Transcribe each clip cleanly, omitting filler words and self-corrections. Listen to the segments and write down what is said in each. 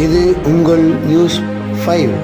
இது உங்கள் நியூஸ் 5.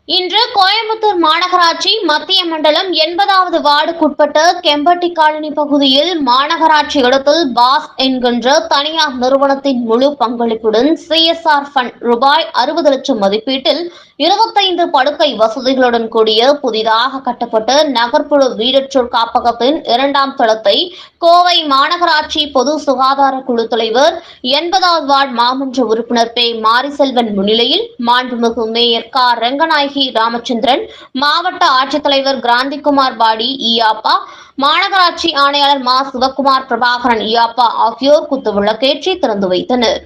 இன்று கோயம்புத்தூர் மாநகராட்சி மத்திய மண்டலம் 80வது வார்டுக்குட்பட்ட கெம்பட்டி காலனி பகுதியில் மாநகராட்சி இடத்தில் பாஸ் என்கின்ற தனியார் நிறுவனத்தின் முழு பங்களிப்புடன் CSR ஃபண்ட் ரூபாய் 60 லட்சம் மதிப்பீட்டில் 25 படுக்கை வசதிகளுடன் கூடிய புதிதாக கட்டப்பட்ட நகர்ப்புற வீடற்றோர் காப்பகத்தின் 2ஆம் தளத்தை கோவை மாநகராட்சி பொது சுகாதார குழு தலைவர் 80வது வார்டு மாமன்ற உறுப்பினர் பே மாரிசெல்வன் முன்னிலையில் மாண்புமிகு மேயர் க ரங்கநாயகி ராமச்சந்திரன், மாவட்ட ஆட்சித்தலைவர் கிராந்திகுமார் பாடி ஈயாப்பா, மாநகராட்சி ஆணையாளர் மா சிவக்குமார் பிரபாகரன் ஈயாப்பா ஆகியோர் குத்துவிளக்கேற்றி திறந்து வைத்தனர்.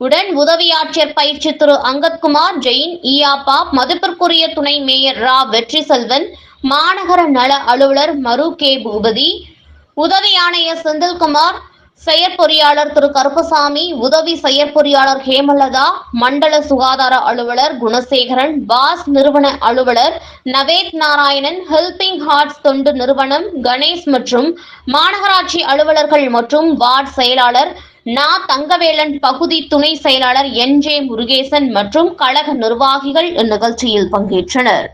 உடன் உதவி ஆட்சியர் பயிற்சி திரு அங்கத்குமார் ஜெயின் ஈயாப்பா, மதிப்பிற்குரிய துணை மேயர் ரா வெற்றி செல்வன், மாநகர நல அலுவலர் மரு கே பூபதி, உதவி ஆணையர் செந்தில்குமார், செயற்பொறியாளர் திரு கருப்பசாமி, உதவி செயற்பொறியாளர் ஹேமலதா, மண்டல சுகாதார அலுவலர் குணசேகரன், பாஸ் நிறுவன அலுவலர் நவேத் நாராயணன், ஹெல்பிங் ஹார்ட்ஸ் தொண்டு நிறுவனம் கணேஷ் மற்றும் மாநகராட்சி அலுவலர்கள் மற்றும் வார்டு செயலாளர் நா தங்கவேலன், பகுதி துணை செயலாளர் NJ முருகேசன் மற்றும் கழக நிர்வாகிகள் இந்நிகழ்ச்சியில் பங்கேற்றனர்.